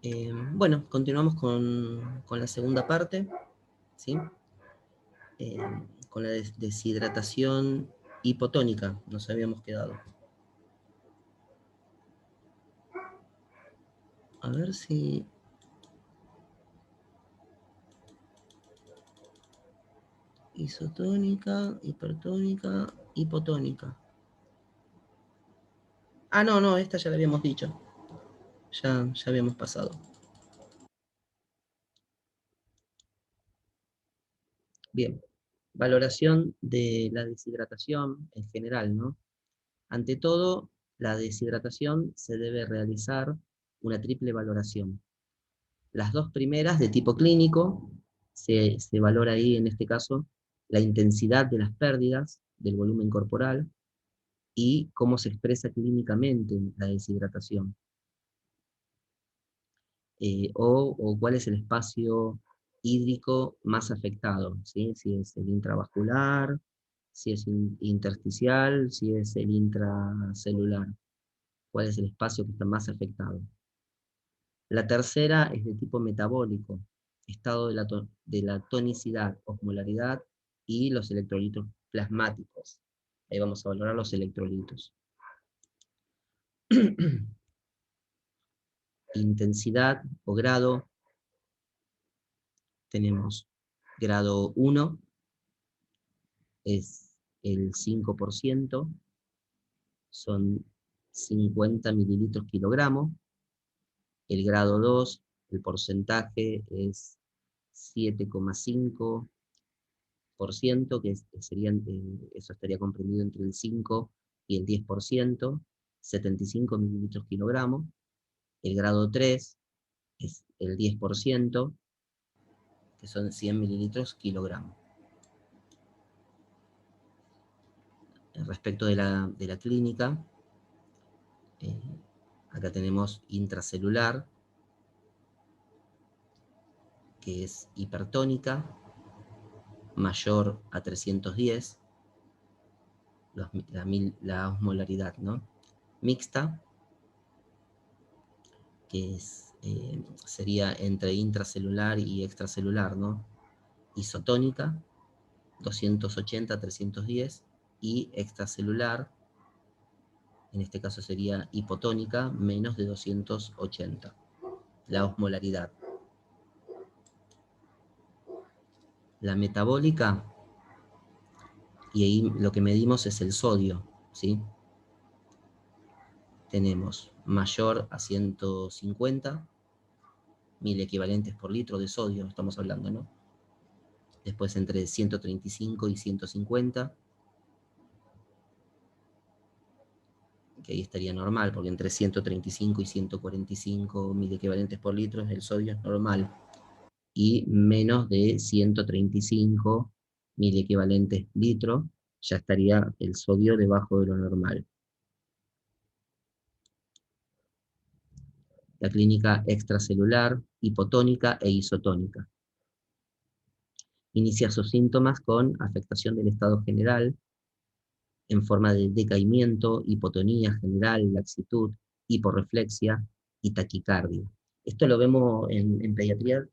Bueno, continuamos con la segunda parte, ¿sí? Eh, con la deshidratación hipotónica, nos habíamos quedado. A ver si... Isotónica, hipertónica, hipotónica. Ah, no, no, esta ya la habíamos dicho. Ya habíamos pasado. Bien, valoración de la deshidratación en general, ¿no? Ante todo, la deshidratación se debe realizar una triple valoración. Las dos primeras de tipo clínico, se valora ahí en este caso la intensidad de las pérdidas del volumen corporal y cómo se expresa clínicamente la deshidratación. O cuál es el espacio hídrico más afectado, ¿sí? Si es el intravascular, si es intersticial, si es el intracelular, cuál es el espacio que está más afectado. La tercera es de tipo metabólico, estado de la tonicidad, osmolaridad y los electrolitos plasmáticos. Ahí vamos a valorar los electrolitos. Intensidad o grado, tenemos grado 1, es el 5%, son 50 mililitros kilogramo. El grado 2, el porcentaje es 7,5%, serían, eso estaría comprendido entre el 5 y el 10%, 75 mililitros kilogramo. El grado 3 es el 10%, que son 100 mililitros kilogramo. Respecto de la clínica, acá tenemos intracelular, que es hipertónica, mayor a 310, la osmolaridad, ¿no? Mixta, que sería entre intracelular y extracelular, ¿no? Isotónica, 280 a 310, y extracelular, en este caso sería hipotónica, menos de 280, la osmolaridad. La metabólica, y ahí lo que medimos es el sodio, ¿sí? Tenemos mayor a 150 mil equivalentes por litro de sodio, estamos hablando, ¿no? Después entre 135 y 150, que ahí estaría normal, porque entre 135 y 145 mil equivalentes por litro el sodio es normal, y menos de 135 mil equivalentes litro ya estaría el sodio debajo de lo normal. La clínica extracelular, hipotónica e isotónica. Inicia sus síntomas con afectación del estado general, en forma de decaimiento, hipotonía general, laxitud, hiporreflexia y taquicardia. Esto lo vemos en pediatría,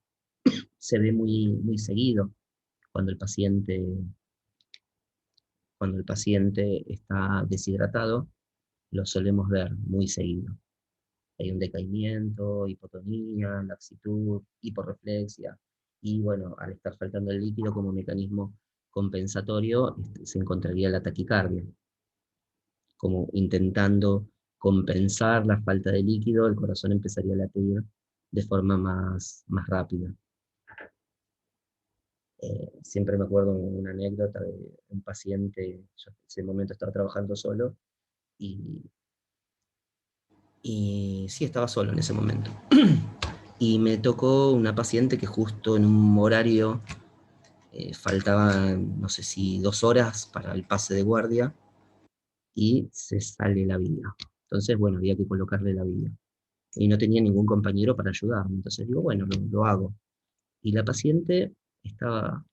se ve muy seguido cuando cuando el paciente está deshidratado, lo solemos ver muy seguido. Hay un decaimiento, hipotonía, laxitud, hiporreflexia, y bueno, al estar faltando el líquido como mecanismo compensatorio, se encontraría la taquicardia, como intentando compensar la falta de líquido, el corazón empezaría a latir de forma más rápida. Siempre me acuerdo una anécdota de un paciente, yo en ese momento estaba trabajando solo, y, y sí, estaba solo en ese momento. Y me tocó una paciente que justo en un horario faltaban, no sé si 2 horas para el pase de guardia, y se sale la vida. Entonces, bueno, había que colocarle la vida. Y no tenía ningún compañero para ayudarme. Entonces digo, bueno, lo hago. Y la paciente estaba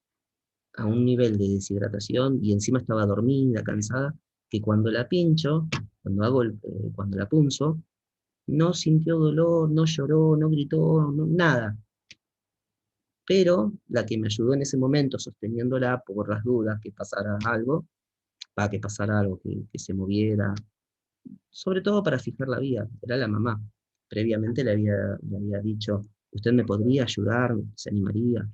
a un nivel de deshidratación y encima estaba dormida, cansada, que cuando la pincho, cuando la punzo, no sintió dolor, no lloró, no gritó, nada. Pero la que me ayudó en ese momento, sosteniéndola por las dudas que pasara algo, para que pasara algo, que se moviera, sobre todo para fijar la vía, era la mamá. Previamente le había dicho, ¿usted me podría ayudar? ¿Se animaría?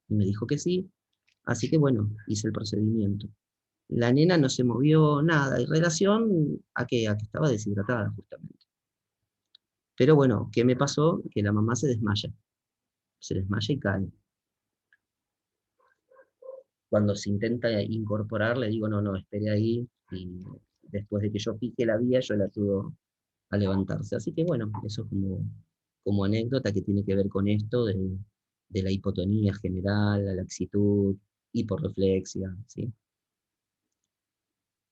Y me dijo que sí, así que bueno, hice el procedimiento. La nena no se movió nada, en relación a que estaba deshidratada justamente. Pero bueno, ¿qué me pasó? Que la mamá se desmaya y cae. Cuando se intenta incorporar, le digo, no, no, espere ahí, y después de que yo fije la vía, yo la ayudo a levantarse. Así que bueno, eso es como anécdota que tiene que ver con esto de la hipotonía general, la laxitud, hiporreflexia, ¿sí?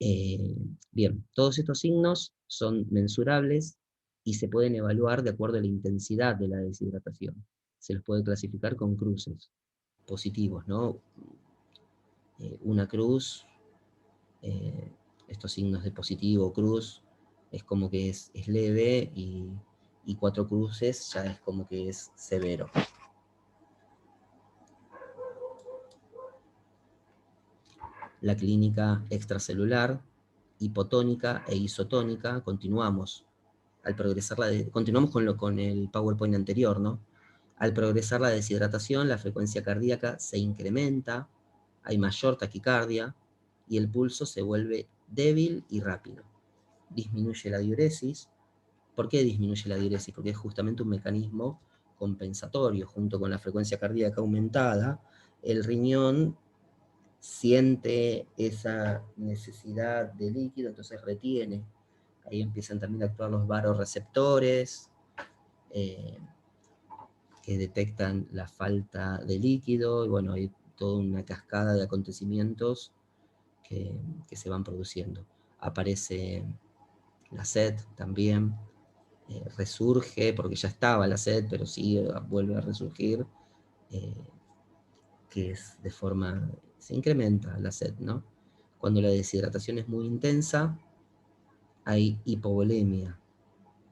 Eh, Bien, todos estos signos son mensurables y se pueden evaluar de acuerdo a la intensidad de la deshidratación. Se los puede clasificar con cruces positivos, ¿no? Una cruz, eh, estos signos de positivo o cruz, es como que es leve y 4 cruces ya es como que es severo. La clínica extracelular, hipotónica e isotónica, continuamos. Continuamos con el PowerPoint anterior, ¿no? Al progresar la deshidratación, la frecuencia cardíaca se incrementa, hay mayor taquicardia y el pulso se vuelve débil y rápido. Disminuye la diuresis. ¿Por qué disminuye la diuresis? Porque es justamente un mecanismo compensatorio. Junto con la frecuencia cardíaca aumentada, el riñón siente esa necesidad de líquido, entonces retiene. Ahí empiezan también a actuar los vasoreceptores, eh, que detectan la falta de líquido, y bueno, hay toda una cascada de acontecimientos que se van produciendo. Aparece la sed también, resurge, porque ya estaba la sed, pero sí vuelve a resurgir, eh, que es de forma, se incrementa la sed, ¿no? Cuando la deshidratación es muy intensa, hay hipovolemia.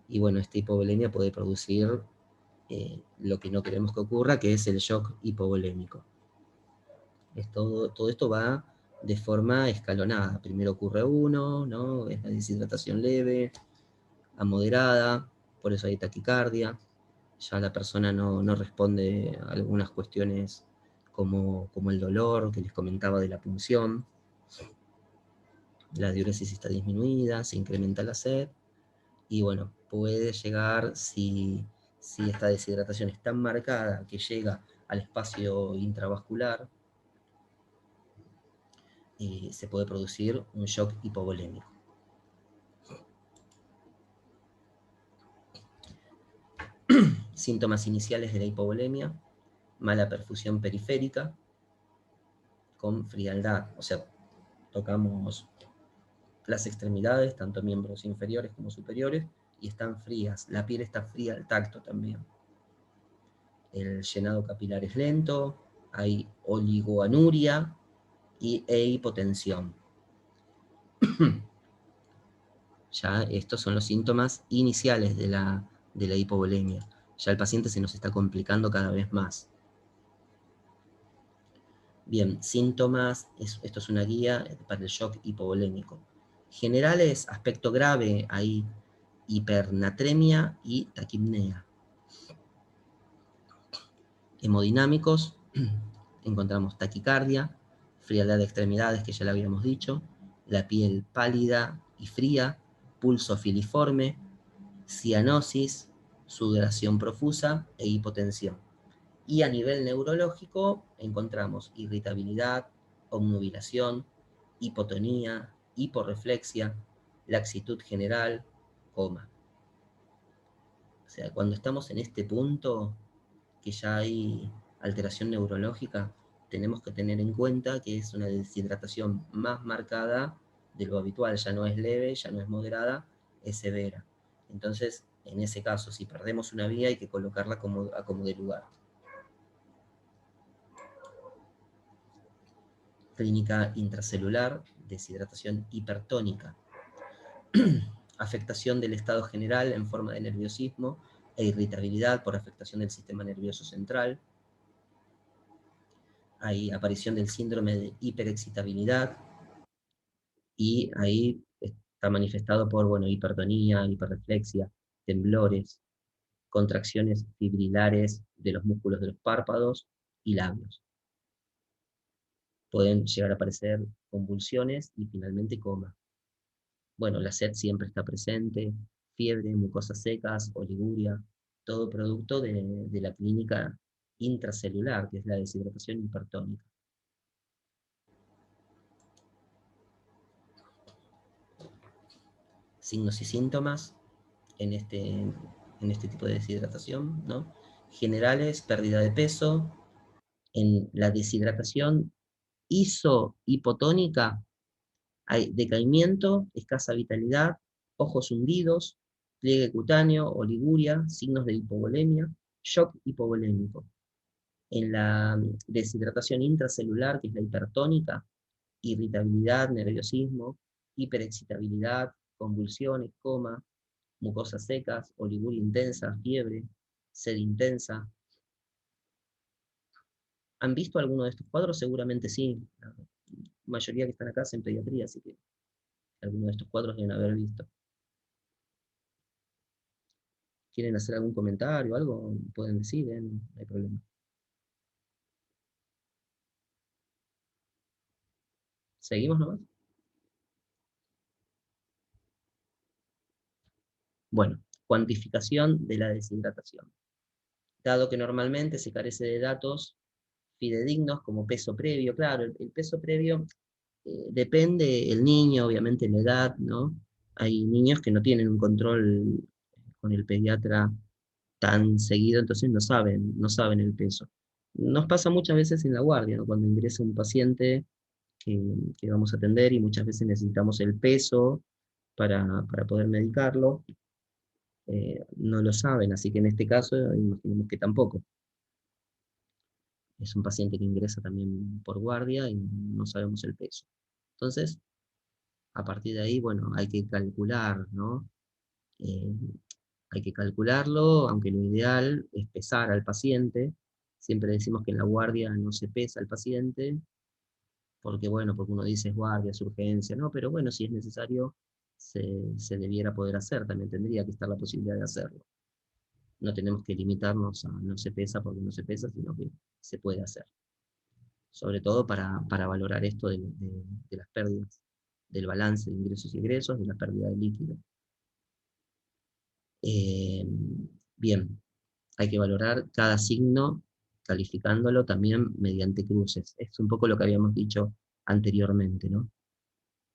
Y bueno, esta hipovolemia puede producir lo que no queremos que ocurra, que es el shock hipovolémico. Todo esto va de forma escalonada. Primero ocurre uno, ¿no? Es la deshidratación leve, a moderada, por eso hay taquicardia. Ya la persona no responde a algunas cuestiones como el dolor que les comentaba de la punción. La diuresis está disminuida, se incrementa la sed, y bueno, puede llegar, si esta deshidratación es tan marcada que llega al espacio intravascular, se puede producir un shock hipovolémico. Síntomas iniciales de la hipovolemia: mala perfusión periférica con frialdad, o sea, tocamos las extremidades, tanto miembros inferiores como superiores, y están frías, la piel está fría al tacto también. El llenado capilar es lento, hay oligoanuria e hipotensión. Ya estos son los síntomas iniciales de la hipovolemia. Ya el paciente se nos está complicando cada vez más. Bien, síntomas, esto es una guía para el shock hipovolémico. Generales, aspecto grave, hay hipernatremia y taquipnea. Hemodinámicos, encontramos taquicardia, frialdad de extremidades, que ya lo habíamos dicho, la piel pálida y fría, pulso filiforme, cianosis, sudoración profusa e hipotensión. Y a nivel neurológico encontramos irritabilidad, obnubilación, hipotonía, hiporreflexia, laxitud general, coma. O sea, cuando estamos en este punto, que ya hay alteración neurológica, tenemos que tener en cuenta que es una deshidratación más marcada de lo habitual, ya no es leve, ya no es moderada, es severa. Entonces, en ese caso, si perdemos una vía, hay que colocarla a como de lugar. Clínica intracelular, deshidratación hipertónica. afectación del estado general en forma de nerviosismo e irritabilidad por afectación del sistema nervioso central. Hay aparición del síndrome de hiperexcitabilidad, y ahí está manifestado por, bueno, hipertonía, hiperreflexia, temblores, contracciones fibrilares de los músculos de los párpados y labios. Pueden llegar a aparecer convulsiones y finalmente coma. Bueno, la sed siempre está presente, fiebre, mucosas secas, oliguria, todo producto de la clínica intracelular, que es la deshidratación hipertónica. Signos y síntomas en este tipo de deshidratación, ¿no? Generales, pérdida de peso. En la deshidratación isohipotónica hay decaimiento, escasa vitalidad, ojos hundidos, pliegue cutáneo, oliguria, signos de hipovolemia, shock hipovolémico. En la deshidratación intracelular, que es la hipertónica, irritabilidad, nerviosismo, hiperexcitabilidad, convulsiones, coma, mucosas secas, oliguria intensa, fiebre, sed intensa. ¿Han visto alguno de estos cuadros? Seguramente sí. La mayoría que están acá es en pediatría, así que alguno de estos cuadros deben haber visto. ¿Quieren hacer algún comentario o algo? Pueden decir, no hay problema. ¿Seguimos nomás? Bueno, cuantificación de la deshidratación. Dado que normalmente se carece de datos fidedignos como peso previo, claro, el peso previo depende el niño, obviamente la edad, ¿no? Hay niños que no tienen un control con el pediatra tan seguido, entonces no saben el peso. Nos pasa muchas veces en la guardia, ¿no? Cuando ingresa un paciente que vamos a atender y muchas veces necesitamos el peso para poder medicarlo, no lo saben, así que en este caso imaginemos que tampoco. Es un paciente que ingresa también por guardia y no sabemos el peso. Entonces, a partir de ahí, bueno, hay que calcular, ¿no? Eh, Hay que calcularlo, aunque lo ideal es pesar al paciente. Siempre decimos que en la guardia no se pesa al paciente, porque bueno, porque uno dice es guardia, es urgencia, no, pero bueno, si es necesario, se debiera poder hacer, también tendría que estar la posibilidad de hacerlo. No tenemos que limitarnos a no se pesa porque no se pesa, sino que se puede hacer. Sobre todo para valorar esto de las pérdidas, del balance de ingresos y egresos, de la pérdida de líquido. Eh, Bien, hay que valorar cada signo calificándolo también mediante cruces. Es un poco lo que habíamos dicho anteriormente, ¿no?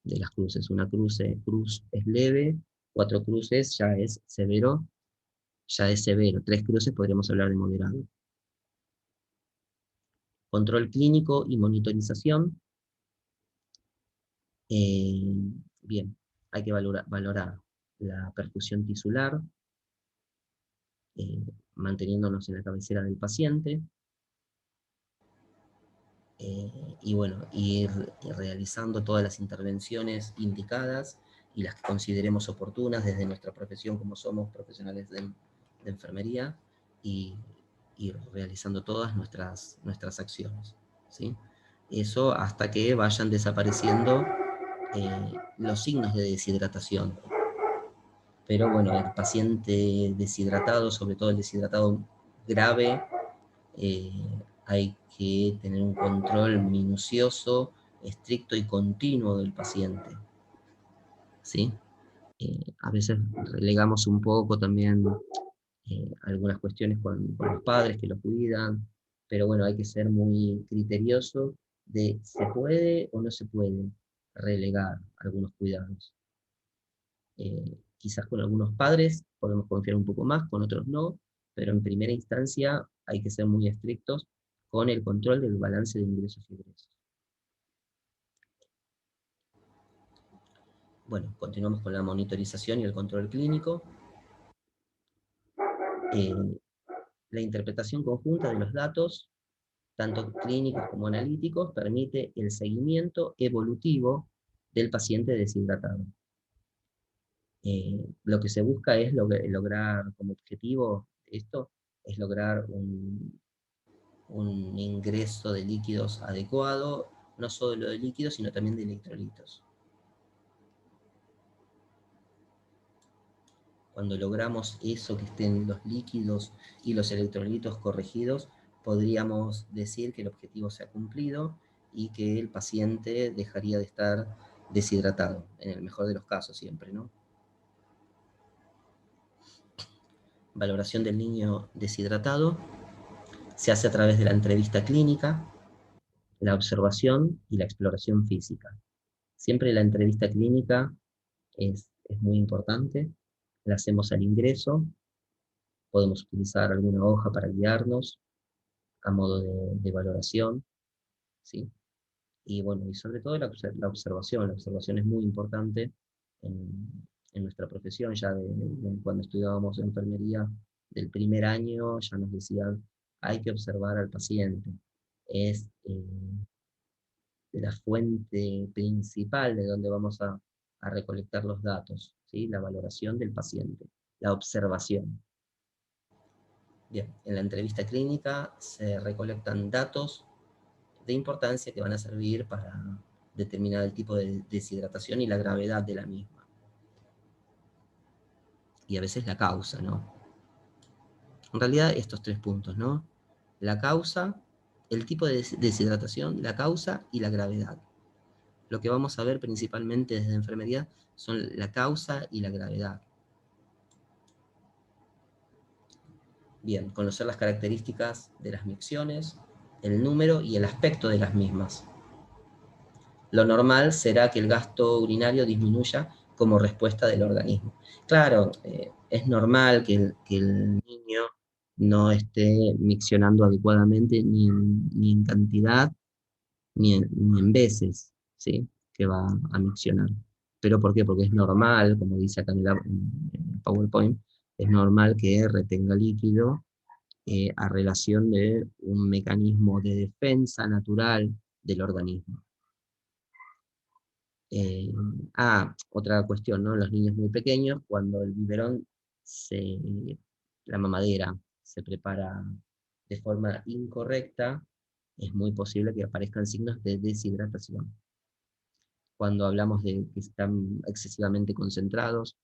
De las cruces. Una cruz es leve, 4 cruces ya es severo, 3 cruces podríamos hablar de moderado. Control clínico y monitorización. Eh, Bien, hay que valorar la perfusión tisular, manteniéndonos en la cabecera del paciente, y bueno, ir realizando todas las intervenciones indicadas y las que consideremos oportunas desde nuestra profesión, como somos profesionales de enfermería, y ir realizando todas nuestras acciones, ¿sí? Eso hasta que vayan desapareciendo los signos de deshidratación. Pero bueno, el paciente deshidratado, sobre todo el deshidratado grave, eh, hay que tener un control minucioso, estricto y continuo del paciente, ¿sí? A veces relegamos un poco también algunas cuestiones con los padres que lo cuidan, pero bueno, hay que ser muy criterioso de se puede o no se puede relegar algunos cuidados. Quizás con algunos padres podemos confiar un poco más, con otros no, pero en primera instancia hay que ser muy estrictos con el control del balance de ingresos y egresos. Bueno, continuamos con la monitorización y el control clínico. Eh, la interpretación conjunta de los datos, tanto clínicos como analíticos, permite el seguimiento evolutivo del paciente deshidratado. Lo que se busca es lograr como objetivo esto, es lograr un ingreso de líquidos adecuado, no solo de líquidos, sino también de electrolitos. Cuando logramos eso, que estén los líquidos y los electrolitos corregidos, podríamos decir que el objetivo se ha cumplido y que el paciente dejaría de estar deshidratado, en el mejor de los casos siempre, ¿no? Valoración del niño deshidratado se hace a través de la entrevista clínica, la observación y la exploración física. Siempre la entrevista clínica es muy importante, la hacemos al ingreso, podemos utilizar alguna hoja para guiarnos a modo de valoración, ¿sí? Y bueno, y sobre todo la observación es muy importante en nuestra profesión, ya cuando estudiábamos enfermería del primer año, ya nos decían, hay que observar al paciente, es la fuente principal de donde vamos a recolectar los datos, ¿sí? La valoración del paciente, la observación. Bien, en la entrevista clínica se recolectan datos de importancia que van a servir para determinar el tipo de deshidratación y la gravedad de la misma. Y a veces la causa, ¿no? En realidad estos tres puntos, ¿no? La causa, el tipo de deshidratación, la causa y la gravedad. Lo que vamos a ver principalmente desde enfermería son la causa y la gravedad. Bien, conocer las características de las micciones, el número y el aspecto de las mismas. Lo normal será que el gasto urinario disminuya como respuesta del organismo. Claro, es normal que el niño no esté miccionando adecuadamente ni en cantidad ni en veces, ¿sí? Que va a miccionar. ¿Pero por qué? Porque es normal, como dice acá en el PowerPoint, es normal que retenga líquido a relación de un mecanismo de defensa natural del organismo. Otra cuestión, ¿no? Los niños muy pequeños, cuando el biberón, la mamadera, se prepara de forma incorrecta, es muy posible que aparezcan signos de deshidratación. Cuando hablamos de que están excesivamente concentrados,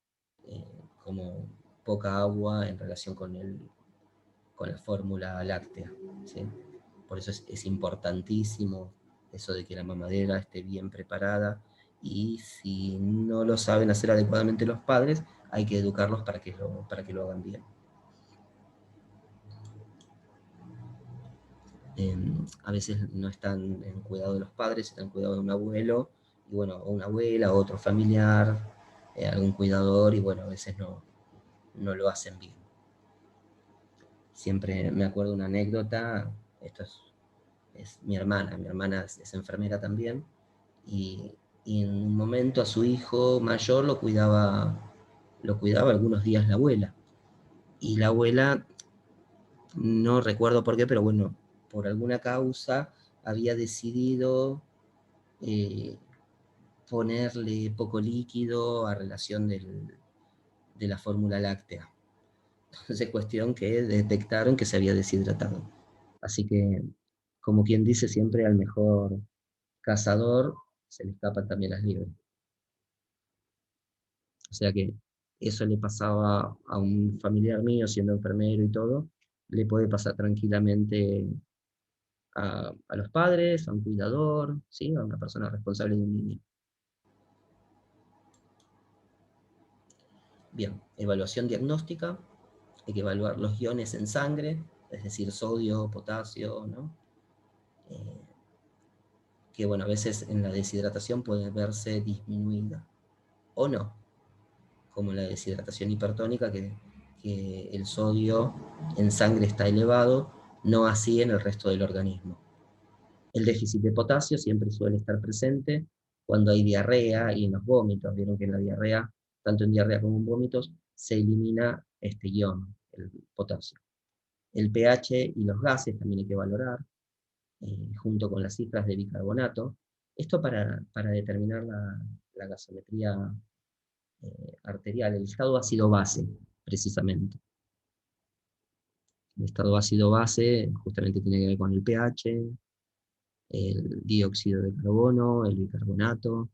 eh, como poca agua en relación con la fórmula láctea, ¿sí? Por eso es importantísimo eso de que la mamadera esté bien preparada, y si no lo saben hacer adecuadamente los padres, hay que educarlos para que lo hagan bien. A veces no están en cuidado de los padres, están en cuidado de un abuelo, y bueno, o una abuela, o otro familiar, algún cuidador, y bueno, a veces no lo hacen bien. Siempre me acuerdo una anécdota, esto es mi hermana es enfermera también, y, y en un momento a su hijo mayor lo cuidaba algunos días la abuela. Y la abuela, no recuerdo por qué, pero bueno, por alguna causa había decidido eh, ponerle poco líquido a relación de la fórmula láctea. Entonces, cuestión que detectaron que se había deshidratado. Así que, como quien dice, siempre al mejor cazador se le escapan también las liebres. O sea que eso le pasaba a un familiar mío, siendo enfermero y todo, le puede pasar tranquilamente a los padres, a un cuidador, ¿sí? A una persona responsable de un niño. Bien, evaluación diagnóstica, hay que evaluar los iones en sangre, es decir, sodio, potasio, ¿no? Eh, que bueno, a veces en la deshidratación puede verse disminuida, o no, como la deshidratación hipertónica, que el sodio en sangre está elevado, no así en el resto del organismo. El déficit de potasio siempre suele estar presente cuando hay diarrea y en los vómitos. Vieron que en la diarrea, tanto en diarrea como en vómitos, se elimina este ion, el potasio. El pH y los gases también hay que valorar, junto con las cifras de bicarbonato. Esto para determinar la gasometría arterial, el estado ácido-base, precisamente. El estado ácido-base justamente tiene que ver con el pH, el dióxido de carbono, el bicarbonato.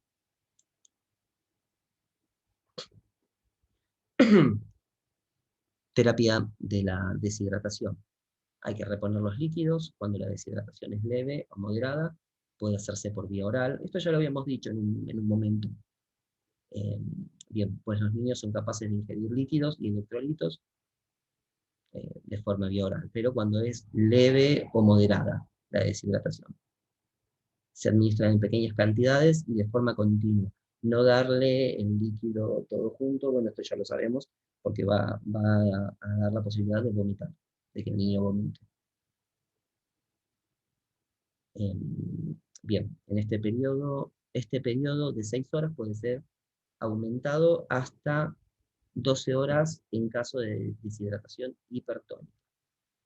Terapia de la deshidratación. Hay que reponer los líquidos cuando la deshidratación es leve o moderada. Puede hacerse por vía oral. Esto ya lo habíamos dicho en un momento. Bien, pues los niños son capaces de ingerir líquidos y electrolitos de forma vía oral, pero cuando es leve o moderada la deshidratación. Se administra en pequeñas cantidades y de forma continua. No darle el líquido todo junto, bueno, esto ya lo sabemos, porque va a dar la posibilidad de vomitar, de que el niño vomite. Bien, en este periodo de 6 horas puede ser aumentado hasta 12 horas en caso de deshidratación hipertónica.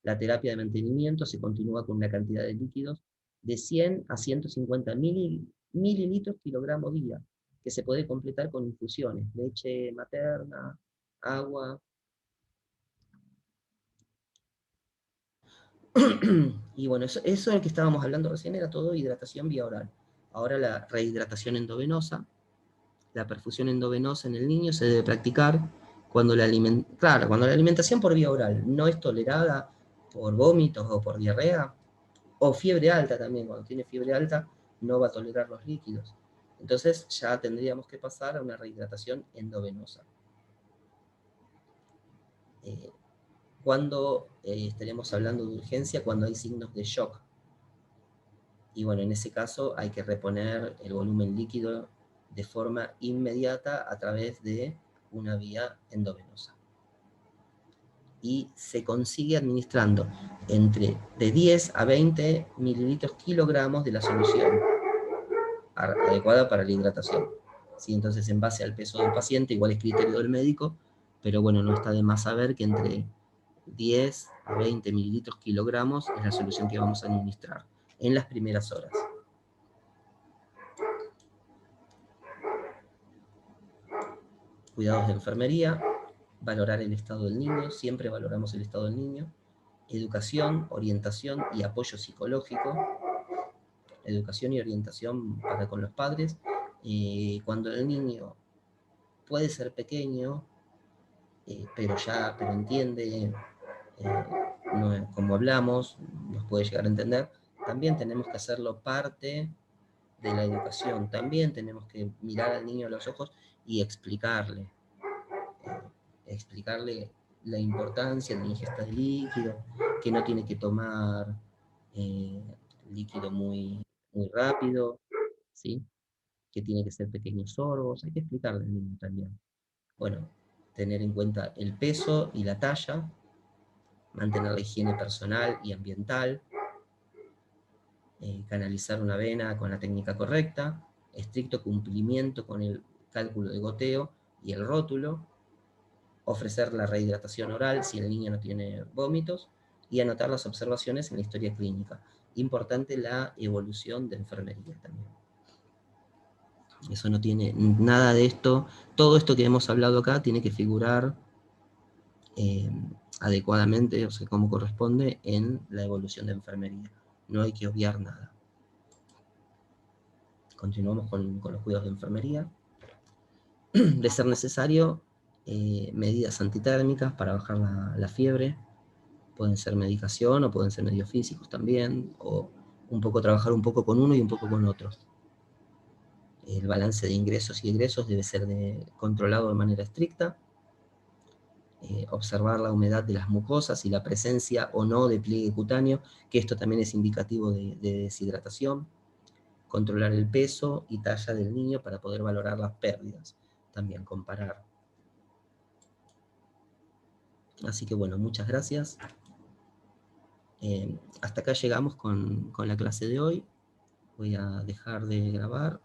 La terapia de mantenimiento se continúa con una cantidad de líquidos de 100 a 150 mililitros kilogramo día, que se puede completar con infusiones, leche materna, agua. Y bueno, eso del que estábamos hablando recién era todo hidratación vía oral. Ahora la rehidratación endovenosa. La perfusión endovenosa en el niño se debe practicar cuando cuando la alimentación por vía oral no es tolerada por vómitos o por diarrea, o fiebre alta también, cuando tiene fiebre alta no va a tolerar los líquidos. Entonces ya tendríamos que pasar a una rehidratación endovenosa. Cuando estaremos hablando de urgencia, cuando hay signos de shock. Y bueno, en ese caso hay que reponer el volumen líquido de forma inmediata a través de una vía endovenosa. Y se consigue administrando de 10 a 20 mililitros kilogramos de la solución adecuada para la hidratación. ¿Sí? Entonces, en base al peso del paciente, igual es criterio del médico, pero bueno, no está de más saber que entre 10 a 20 mililitros kilogramos es la solución que vamos a administrar en las primeras horas. Cuidados de enfermería, valorar el estado del niño, siempre valoramos el estado del niño, educación, orientación y apoyo psicológico, educación y orientación para con los padres. Cuando el niño puede ser pequeño, pero entiende, como hablamos, nos puede llegar a entender, también tenemos que hacerlo parte de la educación, también tenemos que mirar al niño a los ojos y explicarle la importancia de la ingesta de líquido, que no tiene que tomar líquido muy rápido, ¿sí? Que tiene que ser pequeños sorbos, hay que explicarle al niño también. Bueno, tener en cuenta el peso y la talla, mantener la higiene personal y ambiental, canalizar una vena con la técnica correcta, estricto cumplimiento con el cálculo de goteo y el rótulo, ofrecer la rehidratación oral si el niño no tiene vómitos y anotar las observaciones en la historia clínica. Importante la evolución de enfermería también. Eso no tiene nada de esto, todo esto que hemos hablado acá tiene que figurar adecuadamente, o sea, como corresponde en la evolución de enfermería. No hay que obviar nada. Continuamos con los cuidados de enfermería. De ser necesario, medidas antitérmicas para bajar la fiebre. Pueden ser medicación o pueden ser medios físicos también, o trabajar un poco con uno y un poco con otro. El balance de ingresos y egresos debe ser controlado de manera estricta. Observar la humedad de las mucosas y la presencia o no de pliegue cutáneo, que esto también es indicativo de deshidratación. Controlar el peso y talla del niño para poder valorar las pérdidas. También comparar. Así que bueno, muchas gracias. Hasta acá llegamos con la clase de hoy. Voy a dejar de grabar.